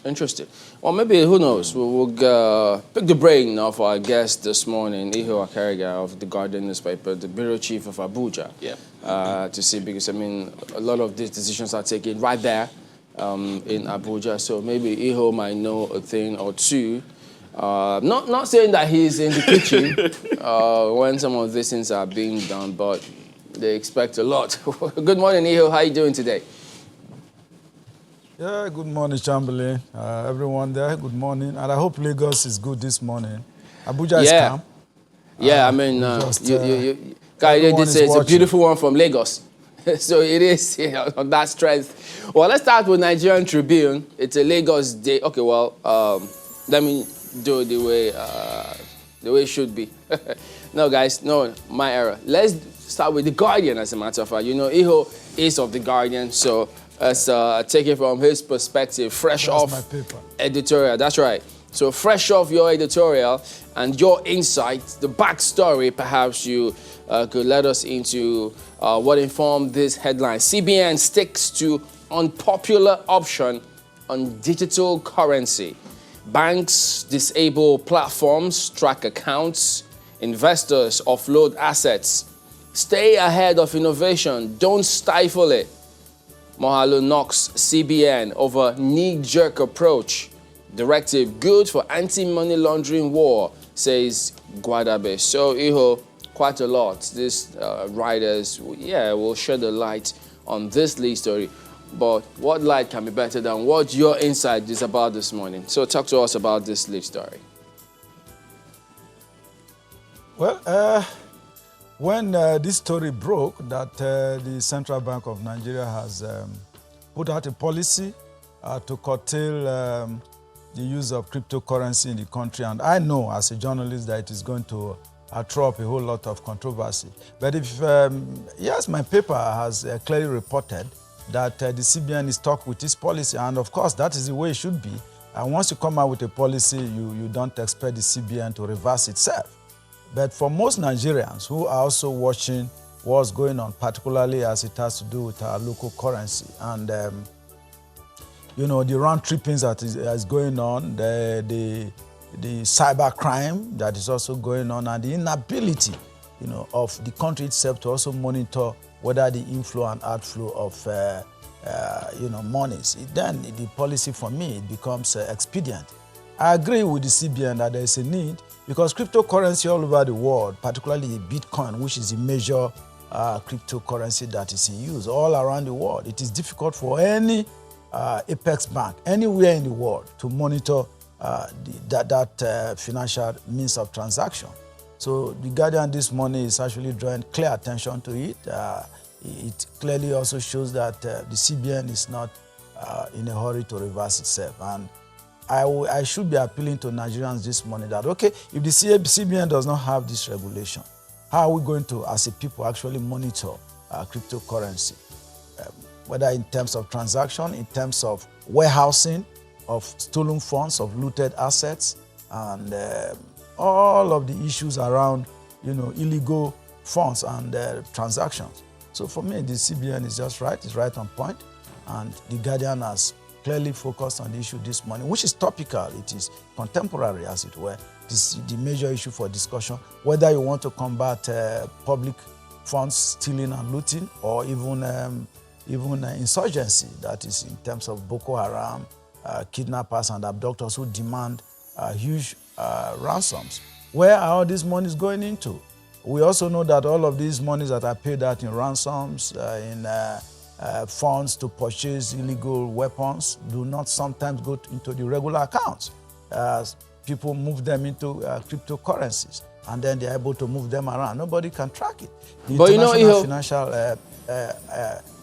Interesting. Well, maybe, who knows? We'll pick the brain of our guest this morning, Akaregha of the Guardian newspaper, the bureau chief of Abuja. Yeah. To see, because, I mean, a lot of these decisions are taken right there in Abuja. So maybe Iho might know a thing or two. Not saying that he's in the kitchen when some of these things are being done, but they expect a lot. Good morning, Iho. How are you doing today? Yeah, good morning, Chamberlain. Everyone there, good morning. And I hope Lagos is good this morning. Abuja is calm. Yeah, I mean, it's a beautiful one from Lagos. So it is on that strength. Well, let's start with Nigerian Tribune. It's a Lagos day. Okay, well, let me do it the way it should be. No, guys, no, my error. Let's start with The Guardian, as a matter of fact. You know, Iho is of The Guardian, so let's take it from his perspective, fresh off my paper. Editorial. That's right. So fresh off your editorial and your insights, the backstory, perhaps you could let us into what informed this headline. CBN sticks to unpopular option on digital currency. Banks disable platforms, track accounts, investors offload assets. Stay ahead of innovation, don't stifle it. Mohalo knocks CBN over knee-jerk approach. Directive good for anti-money laundering war, says Guadabe. So, Iho, quite a lot. These writers, will shed a light on this lead story. But what light can be better than what your insight is about this morning? So talk to us about this lead story. Well, when this story broke that the Central Bank of Nigeria has put out a policy to curtail the use of cryptocurrency in the country, and I know as a journalist that it is going to throw up a whole lot of controversy. But if, yes, my paper has clearly reported that the CBN is stuck with this policy, and of course that is the way it should be. And once you come out with a policy, you don't expect the CBN to reverse itself. But for most Nigerians who are also watching what's going on, particularly as it has to do with our local currency, and the round trippings that is going on, the cyber crime that is also going on, and the inability, of the country itself to also monitor whether the inflow and outflow of, monies. Then the policy for me, it becomes expedient. I agree with the CBN that there is a need, because cryptocurrency all over the world, particularly Bitcoin, which is the major cryptocurrency that is in use all around the world, it is difficult for any apex bank anywhere in the world to monitor that financial means of transaction. So the Guardian this morning is actually drawing clear attention to it. It clearly also shows that the CBN is not in a hurry to reverse itself. And I should be appealing to Nigerians this morning that, okay, if the CBN does not have this regulation, how are we going to, as a people, actually monitor cryptocurrency? Whether in terms of transaction, in terms of warehousing of stolen funds, of looted assets, and all of the issues around, illegal funds and transactions. So for me, the CBN is just right, it's right on point, and the Guardian has clearly focused on the issue this morning, which is topical, it is contemporary, as it were. This is the major issue for discussion, whether you want to combat public funds stealing and looting, or even insurgency, that is in terms of Boko Haram, kidnappers and abductors who demand huge ransoms. Where are all these monies going into? We also know that all of these monies that are paid out in ransoms, in funds to purchase illegal weapons, do not sometimes go into the regular accounts. People move them into cryptocurrencies, and then they're able to move them around. Nobody can track it. The but International Financial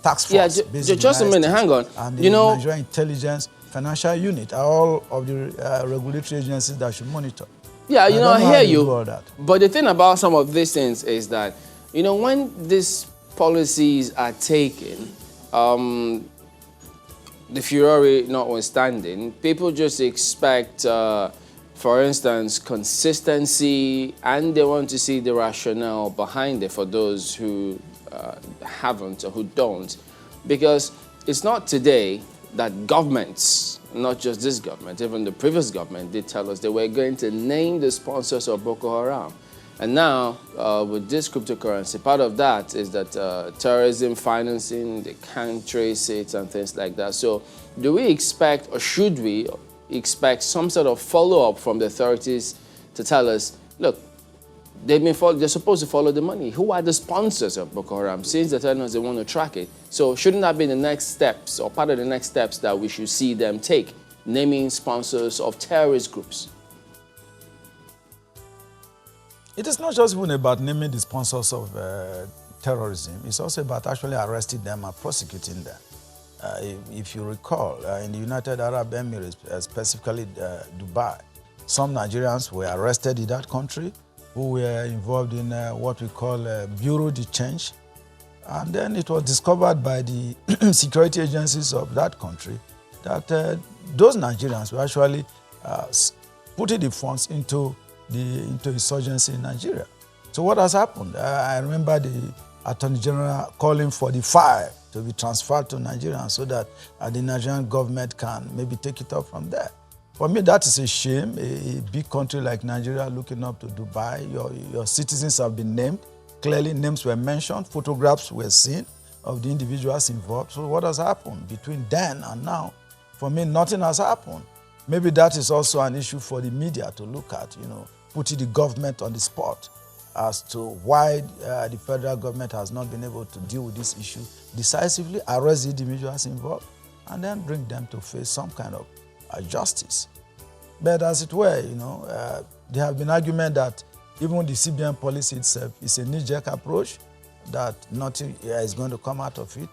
Task Force, just a minute, hang on. And the Nigerian Intelligence Financial Unit are all of the regulatory agencies that should monitor. Yeah, I hear you. But the thing about some of these things is that, when these policies are taken, the furore notwithstanding, people just expect, for instance, consistency, and they want to see the rationale behind it for those who haven't or who don't. Because it's not today that governments, not just this government, even the previous government did tell us they were going to name the sponsors of Boko Haram. And now, with this cryptocurrency, part of that is that terrorism financing, they can't trace it and things like that. So do we expect, or should we expect, some sort of follow-up from the authorities to tell us, look, they're supposed to follow the money. Who are the sponsors of Boko Haram? Since they're telling us they want to track it. So shouldn't that be the next steps, or part of the next steps that we should see them take, naming sponsors of terrorist groups? It is not just even about naming the sponsors of terrorism. It's also about actually arresting them and prosecuting them. If you recall, in the United Arab Emirates, specifically Dubai, some Nigerians were arrested in that country who were involved in what we call bureau de change. And then it was discovered by the security agencies of that country that those Nigerians were actually putting the funds into insurgency in Nigeria. So what has happened? I remember the Attorney General calling for the file to be transferred to Nigeria so that the Nigerian government can maybe take it up from there. For me, that is a shame. A big country like Nigeria looking up to Dubai, your citizens have been named. Clearly, names were mentioned, photographs were seen of the individuals involved. So what has happened between then and now? For me, nothing has happened. Maybe that is also an issue for the media to look at, putting the government on the spot as to why the federal government has not been able to deal with this issue decisively, arrest the individuals involved, and then bring them to face some kind of justice. But as it were, there have been arguments that even the CBN policy itself is a knee-jerk approach, that nothing is going to come out of it.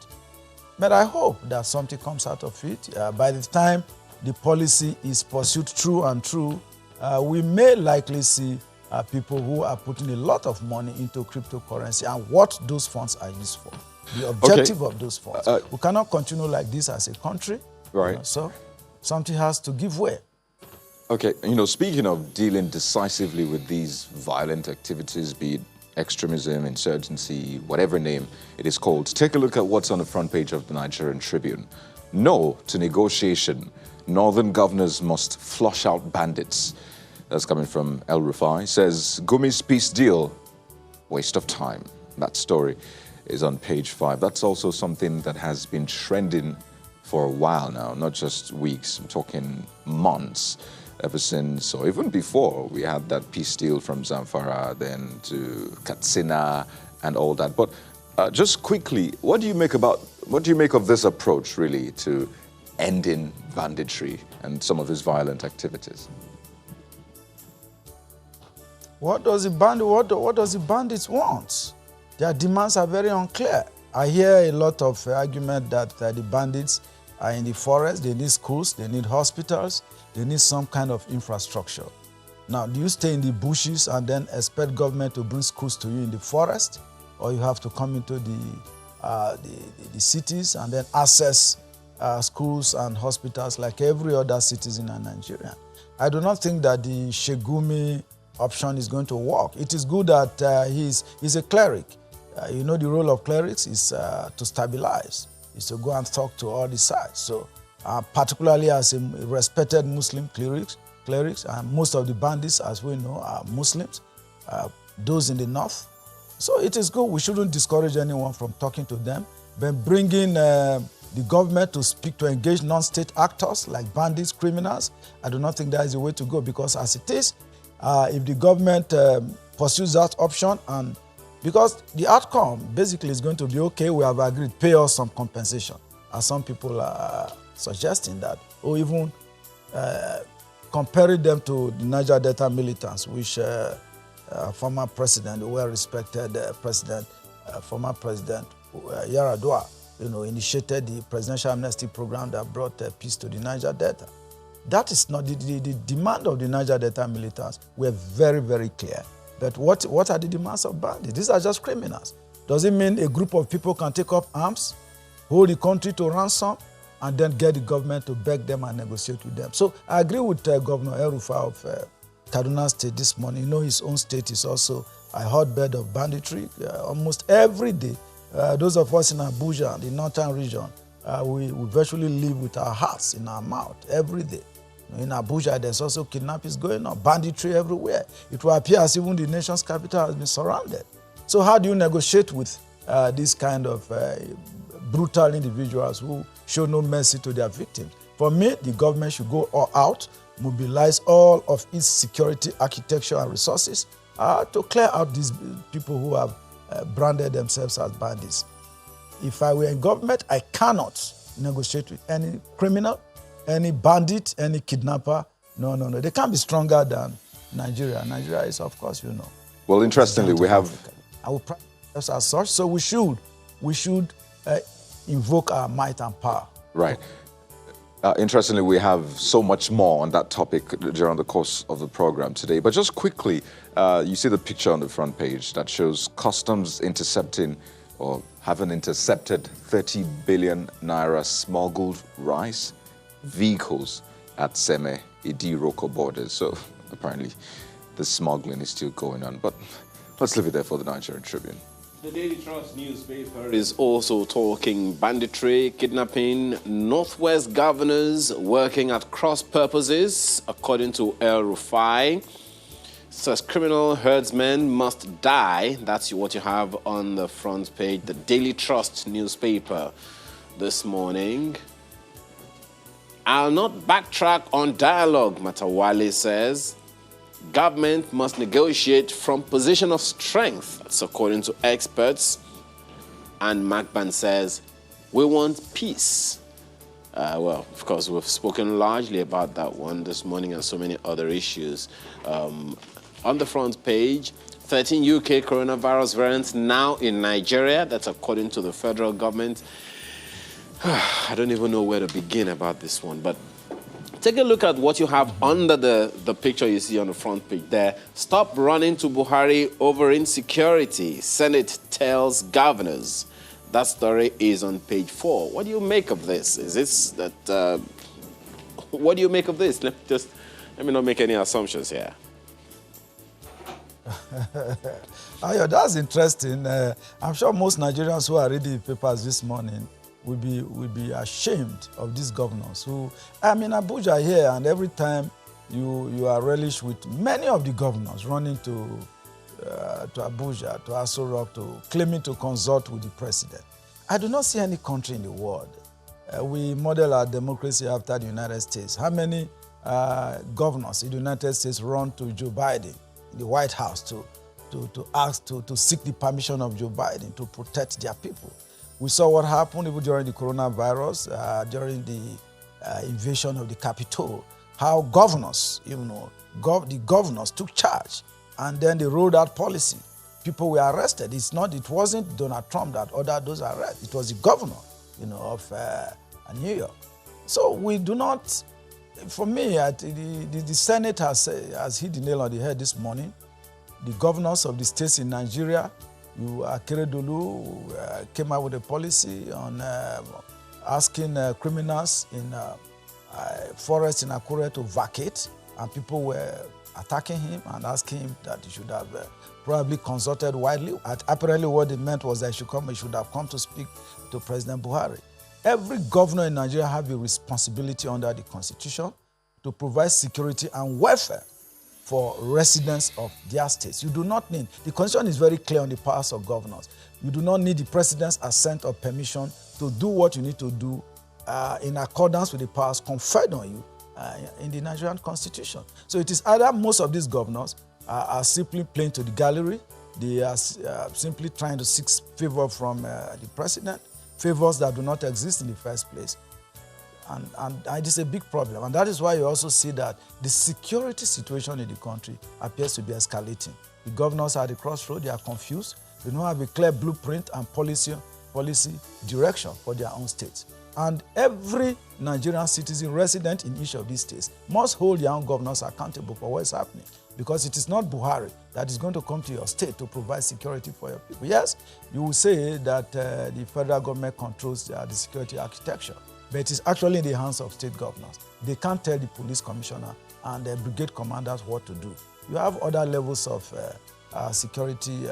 But I hope that something comes out of it. By the time the policy is pursued through and through, we may likely see people who are putting a lot of money into cryptocurrency and what those funds are used for, the objective of those funds. We cannot continue like this as a country. Right. So something has to give way. Okay, speaking of dealing decisively with these violent activities, be it extremism, insurgency, whatever name it is called, take a look at what's on the front page of the Nigerian Tribune. No to negotiation. Northern governors must flush out bandits. That's coming from El Rufai. Says, Gumi's peace deal, waste of time. That story is on page 5. That's also something that has been trending for a while now, not just weeks, I'm talking months, ever since, or even before, we had that peace deal from Zamfara, then to Katsina and all that. But just quickly, what do you make of this approach, really, to ending banditry and some of these violent activities? What does the bandits want? Their demands are very unclear. I hear a lot of argument that the bandits are in the forest, they need schools, they need hospitals, they need some kind of infrastructure. Now, do you stay in the bushes and then expect government to bring schools to you in the forest? Or you have to come into the cities and then access schools and hospitals like every other citizen in Nigeria? I do not think that the Shegumi option is going to work. It is good that he's a cleric. The role of clerics is to stabilize, is to go and talk to all the sides. So particularly as a respected Muslim clerics, and most of the bandits, as we know, are Muslims, those in the north. So it is good. We shouldn't discourage anyone from talking to them, but bringing the government to speak, to engage non-state actors like bandits, criminals, I do not think that is the way to go, because as it is, if the government pursues that option, and because the outcome basically is going to be, okay, we have agreed, pay us some compensation, as some people are suggesting that, or even comparing them to the Niger Delta militants, which former president, well-respected former president Yaradua, initiated the presidential amnesty program that brought peace to the Niger Delta. That is not the demand of the Niger Delta militants were very, very clear. But what are the demands of bandits? These are just criminals. Does it mean a group of people can take up arms, hold the country to ransom, and then get the government to beg them and negotiate with them? So I agree with Governor El Rufai of Kaduna State this morning. His own state is also a hotbed of banditry. Almost every day, those of us in Abuja, the northern region, we virtually live with our hearts in our mouth every day. In Abuja, there's also kidnappings going on, banditry everywhere. It will appear as even the nation's capital has been surrounded. So how do you negotiate with this kind of brutal individuals who show no mercy to their victims? For me, the government should go all out, mobilize all of its security architecture and resources to clear out these people who have branded themselves as bandits. If I were in government, I cannot negotiate with any criminal, any bandit, any kidnapper. No. They can't be stronger than Nigeria. Nigeria is, of course, you know. Well, interestingly, we have... I will practice as such, so we should invoke our might and power. Right. Interestingly, we have so much more on that topic during the course of the program today. But just quickly, you see the picture on the front page that shows customs intercepting or having intercepted 30 billion naira smuggled rice vehicles at Seme Idiroko borders. So apparently the smuggling is still going on. But let's leave it there for the Nigerian Tribune. The Daily Trust newspaper is also talking banditry, kidnapping, Northwest governors working at cross purposes, according to El Rufai. Says criminal herdsmen must die. That's what you have on the front page. The Daily Trust newspaper this morning. I'll not backtrack on dialogue, Matawale says. Government must negotiate from position of strength. That's according to experts. And Macban says, we want peace. Well, of course, we've spoken largely about that one this morning and so many other issues. On the front page, 13 UK coronavirus variants now in Nigeria. That's according to the federal government. I don't even know where to begin about this one, but take a look at what you have under the picture you see on the front page there. Stop running to Buhari over insecurity. Senate tells governors. That story is on page 4. What do you make of this? Is this that? What do you make of this? Let me not make any assumptions here. That's interesting. I'm sure most Nigerians who are reading the papers this morning will be ashamed of these governors who, I'm in Abuja here, and every time you are relished with many of the governors running to Abuja, to Aso Rock, to claiming to consult with the president. I do not see any country in the world. We model our democracy after the United States. How many governors in the United States run to Joe Biden, the White House, to ask to seek the permission of Joe Biden to protect their people? We saw what happened even during the coronavirus, during the invasion of the Capitol, how governors, the governors took charge, and then they rolled out policy. People were arrested. It wasn't Donald Trump that ordered those arrests. It was the governor, of New York. So we do not. For me, the Senate has hit the nail on the head this morning. The governors of the states in Nigeria, Akaregha came out with a policy on asking criminals in forests in Akure to vacate, and people were attacking him and asking him that he should have probably consulted widely. Apparently what they meant was that he should have come to speak to President Buhari. Every governor in Nigeria has a responsibility under the Constitution to provide security and welfare for residents of their states. You do not need, the Constitution is very clear on the powers of governors. You do not need the president's assent or permission to do what you need to do in accordance with the powers conferred on you in the Nigerian Constitution. So it is either most of these governors are simply playing to the gallery, they are simply trying to seek favor from the president, favors that do not exist in the first place. And it is a big problem. And that is why you also see that the security situation in the country appears to be escalating. The governors are at the crossroads, they are confused. They don't have a clear blueprint and policy direction for their own states. And every Nigerian citizen resident in each of these states must hold their own governors accountable for what is happening. Because it is not Buhari that is going to come to your state to provide security for your people. Yes, you will say that the federal government controls the security architecture, but it is actually in the hands of state governors. They can't tell the police commissioner and the brigade commanders what to do. You have other levels of security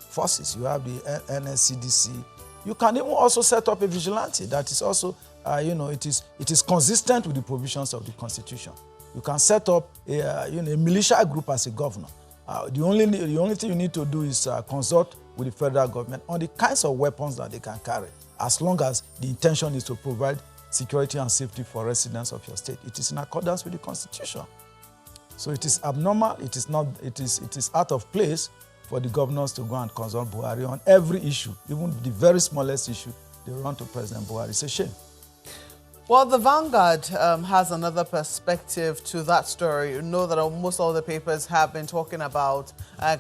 forces. You have the NSCDC, You can even also set up a vigilante that is also, it is consistent with the provisions of the Constitution. You can set up a militia group as a governor. The only thing you need to do is consult with the federal government on the kinds of weapons that they can carry, as long as the intention is to provide security and safety for residents of your state. It is in accordance with the Constitution. So it is abnormal, it is out of place for the governors to go and consult Buhari on every issue, even the very smallest issue, they run to President Buhari. It's a shame. Well, the Vanguard has another perspective to that story. You know that almost all the papers have been talking about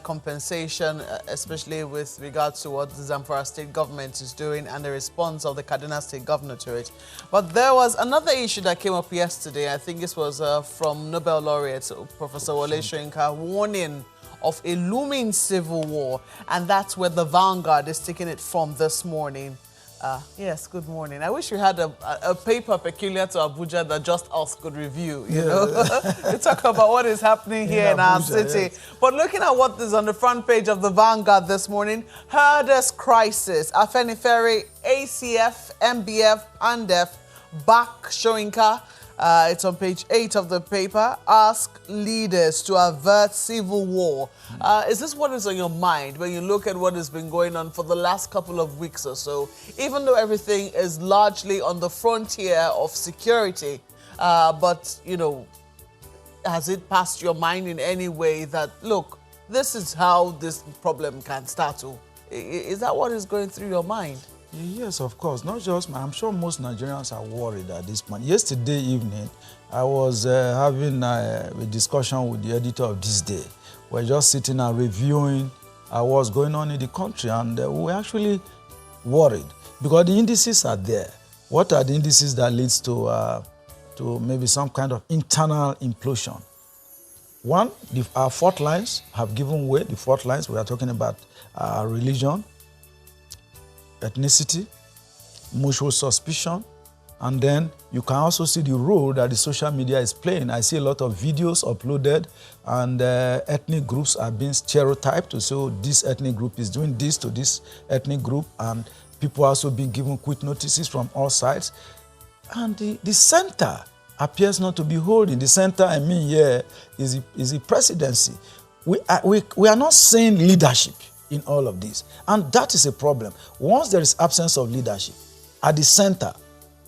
compensation, especially with regards to what the Zamfara state government is doing and the response of the Kaduna state governor to it. But there was another issue that came up yesterday. I think this was from Nobel laureate Professor Wole Soyinka, warning of a looming civil war. And that's where the Vanguard is taking it from this morning. Yes, good morning. I wish you had a paper peculiar to Abuja that just us could review, you know. To talk about what is happening here in our city. Yes. But looking at what is on the front page of the Vanguard this morning, herders crisis, Afenifere, ACF, MBF, ANDEF, back Soyinka. It's on page 8 of the paper. Ask leaders to avert civil war. Is this what is on your mind when you look at what has been going on for the last couple of weeks or so? Even though everything is largely on the frontier of security, but, you know, has it passed your mind in any way that, look, this is how this problem can start to? Is that what is going through your mind? Yes, of course. Not just, I'm sure most Nigerians are worried at this point. Yesterday evening, I was having a discussion with the editor of This Day. We're just sitting and reviewing what's going on in the country, and we're actually worried because the indices are there. What are the indices that leads to maybe some kind of internal implosion? One, our fault lines have given way. The fault lines, we are talking about religion, ethnicity, mutual suspicion, and then you can also see the role that the social media is playing. I see a lot of videos uploaded, and ethnic groups are being stereotyped to say, oh, this ethnic group is doing this to this ethnic group, and people are also being given quick notices from all sides. And the center appears not to be holding. The center, I mean, here is the presidency. We are not seeing leadership in all of this. And that is a problem. Once there is absence of leadership at the center,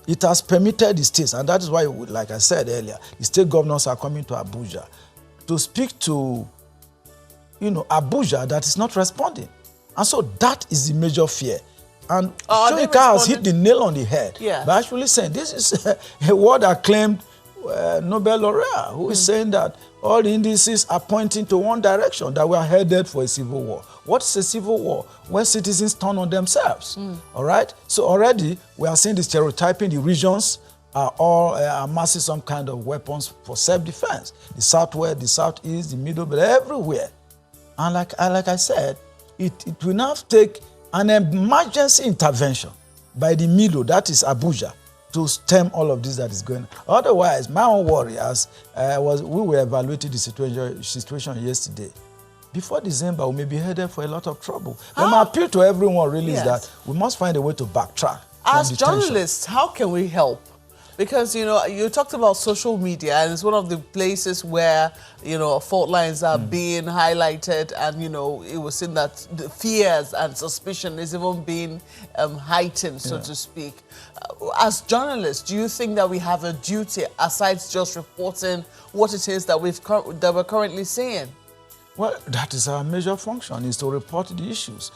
it has permitted the states, and that is why, like I said earlier, the state governors are coming to Abuja to speak to, Abuja that is not responding. And so that is the major fear. And Soyinka has hit the nail on the head by actually saying, this is a word-acclaimed Nobel laureate who is saying that all the indices are pointing to one direction, that we are headed for a civil war. What's a civil war? When citizens turn on themselves. All right? So already we are seeing the stereotyping. The regions are all amassing some kind of weapons for self-defense. The southwest, the southeast, the middle, but everywhere. And like I said, it will now take an emergency intervention by the middle, that is Abuja, to stem all of this that is going on. Otherwise, my own worry, we were evaluating the situation yesterday. Before December, we may be headed for a lot of trouble. My appeal to everyone really is that we must find a way to backtrack. As journalists, how can we help? Because, you talked about social media, and it's one of the places where, fault lines are being highlighted, and, it was seen that the fears and suspicion is even being heightened, so to speak. As journalists, do you think that we have a duty, aside just reporting what it is that we're currently seeing? Well, that is our major function, is to report the issues.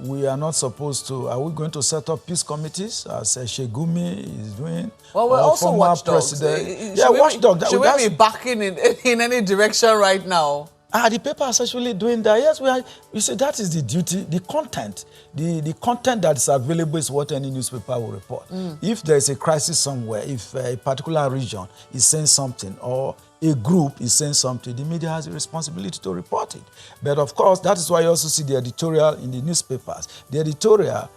We are not supposed to. Are we going to set up peace committees, as Shegumi is doing? Well, we're also watchdogs. Watchdogs. Should we be backing in any direction right now? The paper is actually doing that. Yes, we are. You see, that is the duty, the content. The content that is available is what any newspaper will report. If there is a crisis somewhere, if a particular region is saying something, or a group is saying something, the media has a responsibility to report it. But of course, that is why you also see the editorial in the newspapers. The editorial,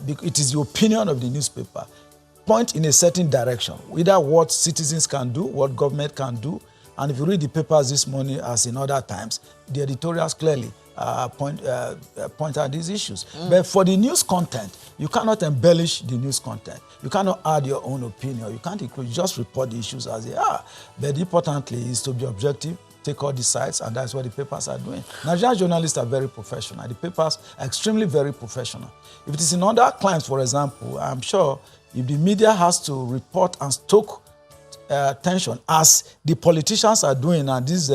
it is the opinion of the newspaper, point in a certain direction, either what citizens can do, what government can do. And if you read the papers this morning, as in other times, the editorials clearly point out these issues. But for the news content, You cannot embellish the news content. You cannot add your own opinion. You can't include, just report the issues as they are. But importantly is to be objective, take all the sides, and that's what the papers are doing. Nigerian journalists are very professional. The papers are extremely very professional. If it is in other climes, for example, I'm sure if the media has to report and stoke tension as the politicians are doing and these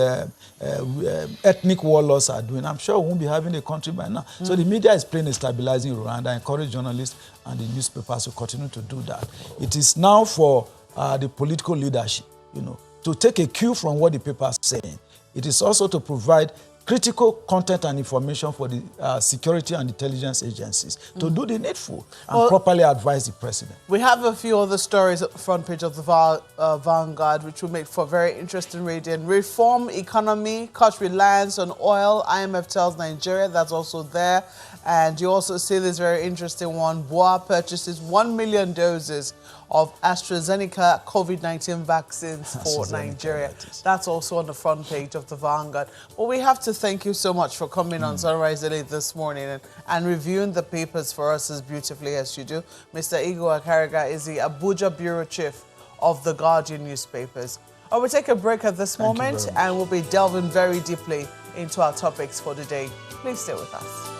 ethnic warlords are doing, I'm sure we won't be having a country by now. So the media is playing a stabilizing role, and I encourage journalists and the newspapers to continue to do that. It is now for the political leadership, to take a cue from what the paper is saying. It is also to provide critical content and information for the security and intelligence agencies to do the needful and properly advise the president. We have a few other stories at the front page of the Vanguard, which will make for very interesting reading. Reform economy, cut reliance on oil, IMF tells Nigeria, that's also there. And you also see this very interesting one. BUA purchases 1 million doses of AstraZeneca COVID-19 vaccines for Nigeria. That's also on the front page of the Vanguard. Well, we have to thank you so much for coming on Sunrise Daily this morning and reviewing the papers for us as beautifully as you do. Mr. Igor Akaregha is the Abuja Bureau Chief of the Guardian newspapers. We'll take a break at this moment and we'll be delving very deeply into our topics for today. Please stay with us.